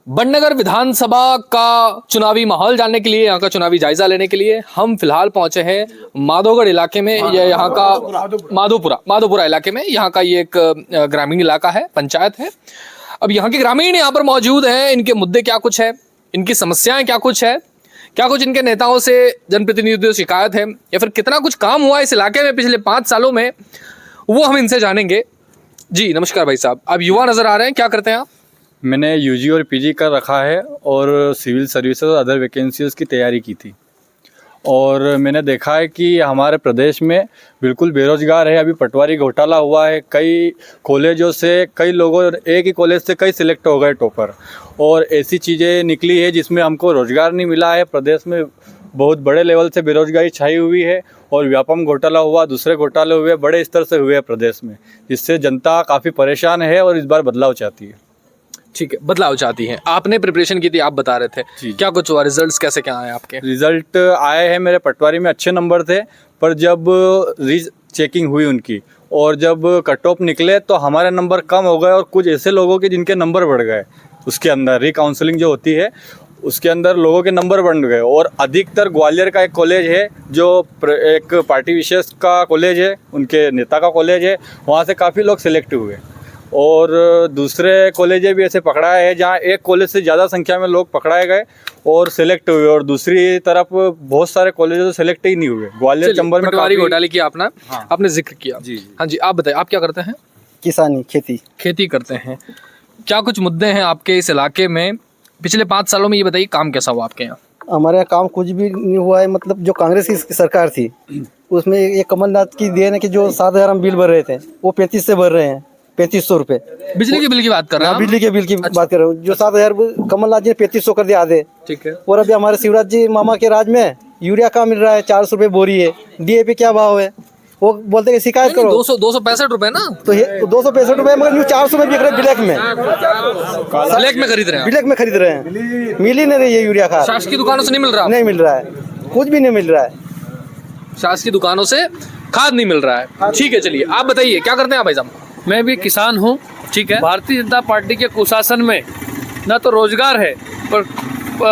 बड़नगर विधानसभा का चुनावी माहौल जानने के लिए, यहाँ का चुनावी जायजा लेने के लिए हम फिलहाल पहुंचे हैं माधोगढ़ इलाके में। ये यहाँ का माधोपुरा इलाके में, यहाँ का ये एक ग्रामीण इलाका है, पंचायत है। अब यहाँ के ग्रामीण यहाँ पर मौजूद हैं। इनके मुद्दे क्या कुछ है, इनकी समस्याएं क्या कुछ है, क्या कुछ इनके नेताओं से, जनप्रतिनिधियों से शिकायत है, या फिर कितना कुछ काम हुआ इस इलाके में पिछले 5 सालों में, वो हम इनसे जानेंगे। जी नमस्कार भाई साहब, आप युवा नजर आ रहे हैं, क्या करते हैं आप? मैंने यूजी और पीजी कर रखा है और सिविल सर्विसेज और अदर वैकेंसीज़ की तैयारी की थी। और मैंने देखा है कि हमारे प्रदेश में बिल्कुल बेरोज़गार है। अभी पटवारी घोटाला हुआ है, कई कॉलेजों से कई लोगों, एक ही कॉलेज से कई सिलेक्ट हो गए टॉपर, और ऐसी चीज़ें निकली है जिसमें हमको रोज़गार नहीं मिला है। प्रदेश में बहुत बड़े लेवल से बेरोज़गारी छाई हुई है और व्यापम घोटाला हुआ, दूसरे घोटाले हुए, बड़े स्तर से हुए प्रदेश में, जिससे जनता काफ़ी परेशान है और इस बार बदलाव चाहती है। ठीक है, बदलाव चाहती हैं। आपने प्रिपरेशन की थी, आप बता रहे थे, क्या कुछ हुआ, रिजल्ट्स कैसे क्या आए आपके? रिजल्ट आए हैं, मेरे पटवारी में अच्छे नंबर थे, पर जब चेकिंग हुई उनकी और जब कट ऑफ निकले तो हमारे नंबर कम हो गए और कुछ ऐसे लोगों के जिनके नंबर बढ़ गए। उसके अंदर रिकाउंसलिंग जो होती है उसके अंदर लोगों के नंबर बढ़ गए। और अधिकतर ग्वालियर का एक कॉलेज है जो एक पार्टी विशेष का कॉलेज है, उनके नेता का कॉलेज है, वहाँ से काफ़ी लोग सिलेक्ट हुए। और दूसरे कॉलेजें भी ऐसे पकड़ाए हैं जहाँ एक कॉलेज से ज़्यादा संख्या में लोग पकड़ाए गए और सिलेक्ट हुए, और दूसरी तरफ बहुत सारे कॉलेजों से सिलेक्ट ही नहीं हुए। ग्वालियर चंबल में पटवारी घोटाले की आपने आपने जिक्र किया। जी। हाँ जी, आप बताइए, आप क्या करते हैं? किसानी, खेती करते हैं। क्या कुछ मुद्दे हैं आपके इस इलाके में पिछले 5 सालों में? ये बताइए, काम कैसा हुआ आपके यहाँ? हमारे यहाँ काम कुछ भी नहीं हुआ है। मतलब जो कांग्रेस की सरकार थी उसमें ये कमलनाथ की देन है कि जो 7,000 हम बिल भर रहे थे वो 35 से भर रहे हैं, 3500 रुपये। बिजली के बिल की बात कर रहे हैं? बिजली के बिल की बात कर रहे हो। जो 7,000 कमलनाथ जी ने 3500 कर दिया आधे। ठीक है। और अभी हमारे शिवराज जी मामा के राज में यूरिया का मिल रहा है 400 रुपये बोरी है। डीएपी क्या भाव है? वो बोलते हैं शिकायत करो। 265 रुपए ना, तो 265 रुपये, मगर 400 में बिक रहे, ब्लैक में खरीद रहे हैं। ब्लैक में खरीद रहे हैं। मिल ही नहीं रही है यूरिया खाद। शासकीय दुकानों से नहीं मिल रहा? नहीं मिल रहा है, कुछ भी नहीं मिल रहा है। शासकीय दुकानों से खाद नहीं मिल रहा है। ठीक है, चलिए आप बताइए, क्या करते हैं आप भाई साहब? मैं भी किसान हूँ। ठीक है। भारतीय जनता पार्टी के कुशासन में न तो रोजगार है, पर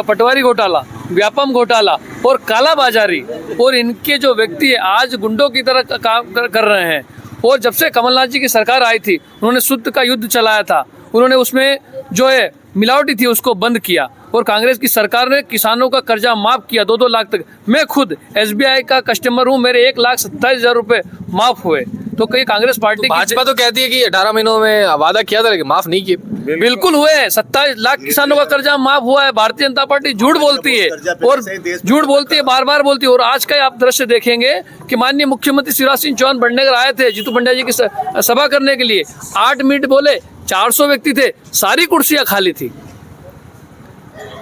पटवारी घोटाला, व्यापम घोटाला और काला बाजारी, और इनके जो व्यक्ति है आज गुंडों की तरह काम कर रहे हैं। और जब से कमलनाथ जी की सरकार आई थी उन्होंने शुद्ध का युद्ध चलाया था। उन्होंने उसमें जो है मिलावटी थी उसको बंद किया, और कांग्रेस की सरकार ने किसानों का कर्जा माफ किया 2-2 लाख तक। मैं खुद SBI का कस्टमर हूँ, मेरे 1,27,000 रुपये माफ हुए। तो कई कांग्रेस पार्टी भाजपा तो कहती है कि 18 महीनों में वादा किया था लेकिन माफ नहीं किए। बिल्कुल हुए, 27 लाख किसानों का कर्जा माफ हुआ है। भारतीय जनता पार्टी झूठ बोलती है, और झूठ बोलती है, बार बार बोलती है। और आज का आप दृश्य देखेंगे कि माननीय मुख्यमंत्री शिवराज सिंह चौहान बड़नगर आए थे जीतू पंड्या जी की सभा करने के लिए। 8 मिनट बोले, 400 व्यक्ति थे, सारी कुर्सियां खाली थी।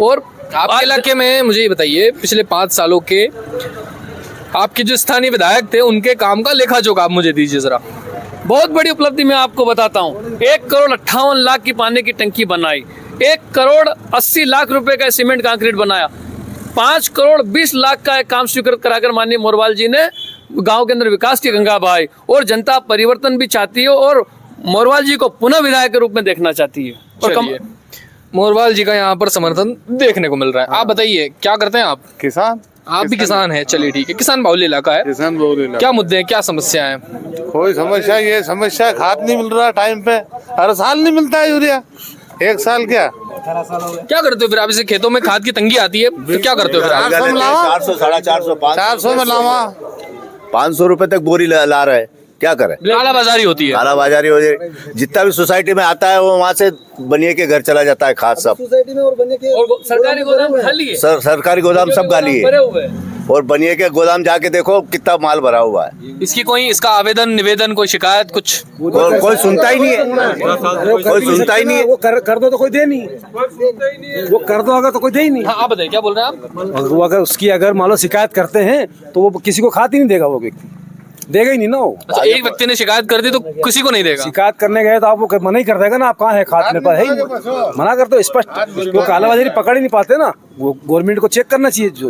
और आपके इलाके में मुझे ये बताइए, पिछले 5 सालों के आपके जो स्थानीय विधायक थे उनके काम का लेखा जोखा आप मुझे दीजिए जरा। बहुत बड़ी उपलब्धि मैं आपको बताता हूँ। 1,58,00,000 की पानी की टंकी बनाई, 1,80,00,000 रुपए का सीमेंट कंक्रीट बनाया, 5,20,00,000 का एक काम स्वीकृत कराकर माननीय मोरवाल जी ने गांव के अंदर विकास की गंगा बहाई। और जनता परिवर्तन भी चाहती है और मोरवाल जी को पुनः विधायक के रूप में देखना चाहती है। और मोरवाल जी का यहाँ पर समर्थन देखने को मिल रहा है। आप बताइए, क्या करते हैं आप? किसान। आप भी किसान हैं? चलिए ठीक है, किसान बाहुल्य इलाका है। किसान बाहुल्य इलाका। क्या मुद्दे हैं, क्या समस्या है? कोई समस्या, ये समस्या खाद नहीं मिल रहा टाइम पे, हर साल नहीं मिलता है यूरिया, एक साल क्या करते हो फिर आप? इसे खेतों में खाद की तंगी आती है तो क्या करते हो फिर आप? 400, 450 में लावा, 500 रुपए तक बोरी ला रहे हैं, क्या करें? कालाबाजारी होती है। कालाबाजारी हो जाए। जितना भी सोसाइटी में आता है वो वहाँ से बनिए के घर चला जाता है खाद सब। सोसाइटी में और बनिए के सरकारी गोदाम खाली है। सरकारी गोदाम सब खाली है, और बनिए के गोदाम जाके देखो कितना माल भरा हुआ है। इसकी कोई, इसका आवेदन, निवेदन, कोई शिकायत, कुछ? कोई सुनता ही नहीं है, कोई सुनता ही नहीं है। वो कर दो तो कोई दे नहीं, वो कर दो अगर तो कोई दे ही नहीं। हाँ, आप बताइए, क्या बोल रहे हैं आप? वो अगर उसकी अगर मान लो शिकायत करते हैं तो वो किसी को खाद ही नहीं देगा, वो व्यक्ति देगा ही नहीं ना वो। अच्छा, एक व्यक्ति ने शिकायत कर दी तो किसी को नहीं देगा? शिकायत करने गए तो आप मना ही कर देगा ना, आप कहाँ है खाद, मेरे पास है ही नहीं। मना करते हो स्पष्ट, वो कालाबाजारी पकड़ ही नहीं पाते ना। वो गवर्नमेंट को चेक करना चाहिए जो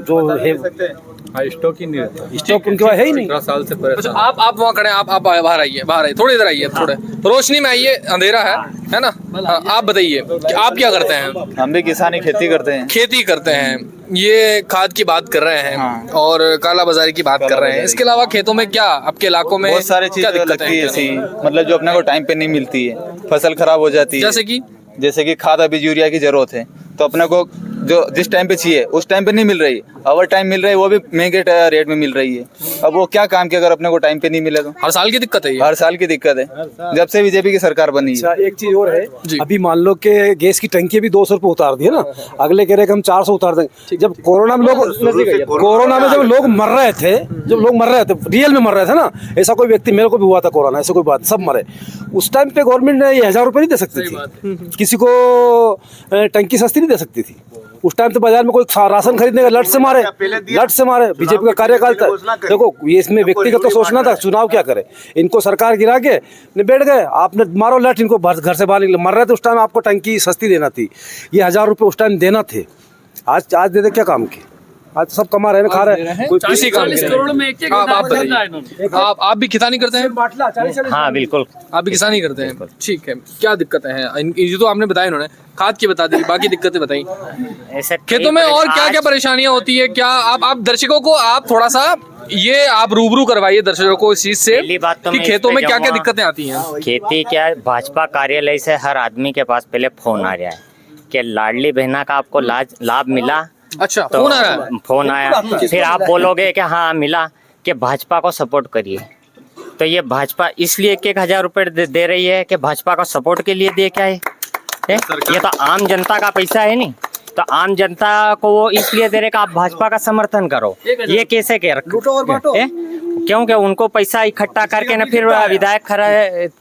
है स्टॉक ही नहीं रहता, स्टॉक उनके पास है ही नहीं। 15 साल से परेशान। आप वहाँ खड़े हैं, आप बाहर आइए थोड़ी इधर आइए, थोड़े रोशनी में आइए, अंधेरा है ना। हाँ, आप बताइए कि आप क्या करते हैं? हम भी किसानी खेती करते हैं। खेती करते हैं, ये खाद की बात कर रहे हैं और काला बाजारी की बात कर रहे हैं। इसके अलावा खेतों में क्या आपके इलाकों में बहुत सारी क्या चीजें दिक्कतें लगती है हैं? ऐसी, मतलब जो अपने को टाइम पे नहीं मिलती है, फसल खराब हो जाती है। जैसे कि खाद अभी यूरिया की जरूरत है, तो अपने को जो जिस टाइम पे चाहिए उस टाइम पे नहीं मिल रही, ओवर टाइम मिल रही है, वो भी महंगे रेट में मिल रही है। अब वो क्या काम किया अगर अपने को टाइम पे नहीं मिले तो? हर साल की दिक्कत है ये। हर साल की दिक्कत है, जब से बीजेपी की सरकार बनी है। अच्छा, एक चीज और है, अभी मान लो कि गैस की टंकी भी 200 रुपये उतार दी है ना, अगले कह रहे कि हम 400 उतार देंगे। जब कोरोना में जब लोग मर रहे थे, रियल में मर रहे थे ना, ऐसा कोई व्यक्ति, मेरे को भी हुआ था कोरोना, ऐसा कोई बात, सब मरे। उस टाइम पे गवर्नमेंट ने ये 1000 रुपये नहीं दे सकती थी, किसी को टंकी सस्ती नहीं दे सकती थी। उस टाइम तो बाजार में कोई राशन खरीदने का लट से मारे। बीजेपी का कार्यकाल था, देखो ये इसमें व्यक्तिगत तो सोचना था, चुनाव क्या करे, इनको सरकार गिरा के बैठ गए, आपने मारो लट, इनको घर से बाहर निकले, मर रहे थे उस टाइम, आपको टंकी सस्ती देना थी, ये 1000 रुपये उस टाइम देना थे। आज दे दे क्या काम के, आज सब कमा रहे हैं, खा रहे हैं, कोई किसी काम के करोड़ में एक आप भी किसानी करते हैं? हाँ बिल्कुल, आप भी किसानी करते हैं, ठीक है। क्या दिक्कतें हैं? ये तो आपने बताया, इन्होंने खाद की बता दी, बाकी दिक्कतें बताई। ऐसे खेतों में और क्या क्या परेशानियां होती है? क्या आप दर्शकों को आप थोड़ा सा ये आप रूबरू करवाइए दर्शकों को इस चीज से पहली बात तो कि मैं खेतों इस में पे क्या क्या जाऊंगा। दिक्कतें आती हैं? खेती क्या है, भाजपा कार्यालय से हर आदमी के पास पहले फोन आ रहा है कि लाडली बहना का आपको लाभ मिला। अच्छा, तो फोन आ रहा है? फोन आया, फिर आप बोलोगे कि हाँ मिला, कि भाजपा को सपोर्ट करिए। तो ये भाजपा इसलिए 1000 रुपये दे रही है कि भाजपा को सपोर्ट के लिए दे क्या है? ये तो आम जनता का पैसा है नहीं, तो आम जनता को वो इसलिए दे रहे कि आप भाजपा का समर्थन करो। ये कैसे क्योंकि उनको पैसा इकट्ठा करके न फिर विधायक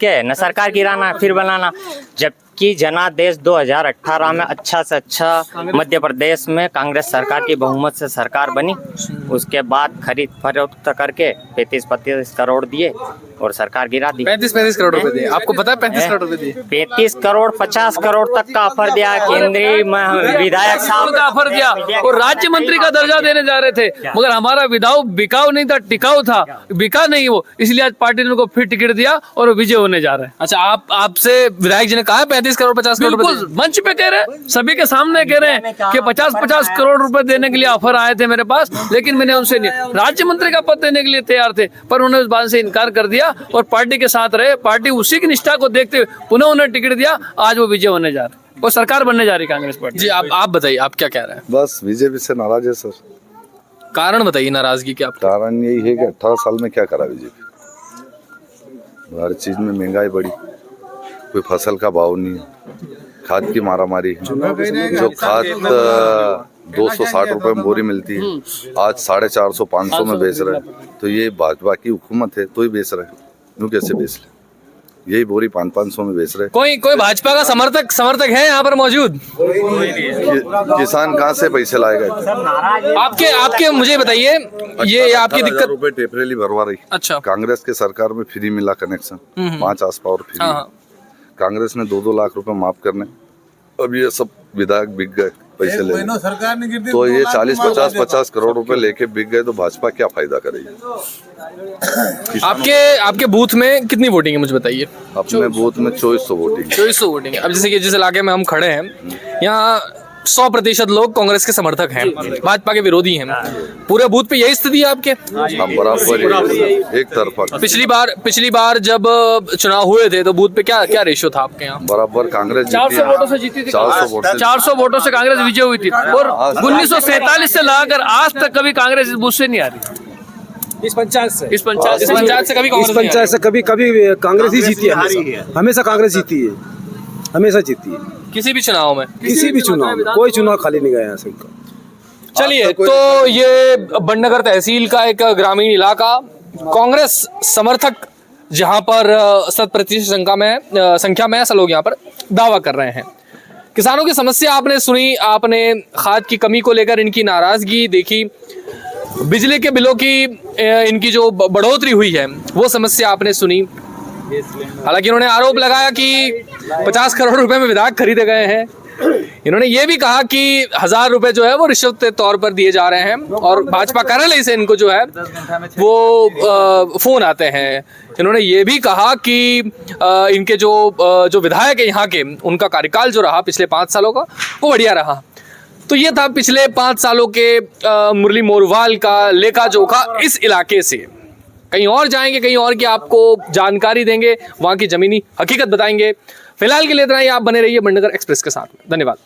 के न सरकार गिराना फिर बनाना। जबकि जनादेश 2018 में अच्छा से अच्छा मध्य प्रदेश में कांग्रेस सरकार की बहुमत से सरकार बनी, उसके बाद खरीद फरोख्त करके 35 करोड़ दिए और सरकार गिरा दी। 35 करोड़ रुपए दिए, आपको पता है 35 करोड़ रुपए दिए? 35 करोड़ 50 करोड़ तक का ऑफर दिया केंद्रीय विधायक साहब का ऑफर दिया और राज्य मंत्री का दर्जा देने जा रहे थे, मगर हमारा विधायक बिकाऊ नहीं था, टिकाऊ था, बिका नहीं वो, इसलिए आज पार्टी ने उनको फिर टिकट दिया और विजय होने जा रहे हैं। अच्छा, आपसे विधायक जी ने कहा 35 करोड़ 50 करोड़ बिल्कुल मंच पे कह रहे हैं, सभी के सामने कह रहे हैं कि 50 करोड़ रुपए देने के लिए ऑफर आए थे मेरे पास, लेकिन मैंने उनसे नहीं, राज्य मंत्री का पद देने के लिए तैयार थे, पर उन्होंने उस बात से इनकार कर दिया और पार्टी के साथ रहे। पार्टी उसी की निष्ठा को देखते हुए पुनः उन्हें टिकट दिया, आज वो विजय होने जा रहे हैं और सरकार बनने जा रही है कांग्रेस पार्टी। जी आप बताइए, आप क्या कह रहे हैं? बस बीजेपी से नाराज है सर। कारण बताइए नाराजगी क्या? कारण यही है कि 18 साल में क्या करा बीजेपी, हर चीज में महंगाई बढ़ी, कोई फसल का भाव नहीं है, खाद की मारामारी है। जो खाद 260 रुपए में बोरी मिलती है, आज 450 500 में बेच रहे हैं। तो ये भाजपा की हुकूमत है तो ही बेच रहे हैं, यूँ कैसे बेच ले? यही बोरी 500 में बेच रहे हैं। कोई भाजपा का समर्थक है यहाँ पर मौजूद? किसान कहाँ से पैसे लाएगा? आपके मुझे बताइए, ये आपकी दिक्कत? रुपए टेपरेली भरवा रही। अच्छा, कांग्रेस के सरकार में फ्री मिला कनेक्शन, 5 आस पावर फ्री। कांग्रेस ने 2-2 लाख रुपए माफ करने, अब ये सब विधायक बिक गए पैसे ले, तो ये 40-50 करोड़ रुपए लेके बिक गए, तो भाजपा क्या फायदा करेगी? आपके बूथ में कितनी वोटिंग है मुझे बताइए? अपने बूथ में 2400 वोटिंग। 2400 वोटिंग है। अब जैसे कि जिस इलाके में हम खड़े हैं, यहाँ 100% लोग कांग्रेस के समर्थक हैं, भाजपा के विरोधी हैं। पूरे बूथ पे यही स्थिति है आपके? बराबर एक तरफा। पिछली बार जब चुनाव हुए थे तो बूथ पे क्या रेशियो था आपके यहाँ? बराबर कांग्रेस 400 वोटों से जीती थी। 400 वोटों से कांग्रेस विजय हुई थी और 1947 से लगाकर आज तक कभी कांग्रेस इस बूथ से नहीं आ रही। इस पंचायत से कभी कांग्रेस ही जीती है, हमेशा कांग्रेस जीती है, हमेशा जीती है, किसी भी चुनाव में कोई चुनाव खाली नहीं गया है। चलिए, तो ये बड़नगर तहसील का एक ग्रामीण इलाका, कांग्रेस समर्थक जहां पर 100% संख्या में ऐसा लोग यहाँ पर दावा कर रहे हैं। किसानों की समस्या आपने सुनी, आपने खाद की कमी को लेकर इनकी नाराजगी देखी, बिजली के बिलों की इनकी जो बढ़ोतरी हुई है वो समस्या आपने सुनी। हालांकि उन्होंने आरोप लगाया कि 50 करोड़ रुपए में विधायक खरीदे गए हैं। इन्होंने ये भी कहा कि 1000 रुपए जो है वो रिश्वत के तौर पर दिए जा रहे हैं और भाजपा कार्यालय से इनको जो है वो फोन आते हैं। इन्होंने ये भी कहा कि इनके जो विधायक है यहाँ के, उनका कार्यकाल जो रहा पिछले 5 सालों का वो बढ़िया रहा। तो ये था पिछले 5 सालों के मुरली मोरवाल का लेखा जोखा इस इलाके से। कहीं और जाएंगे, कहीं और की आपको जानकारी देंगे, वहाँ की जमीनी हकीकत बताएंगे। फिलहाल के लिए इतना ही। आप बने रहिए बंडगर एक्सप्रेस के साथ। धन्यवाद।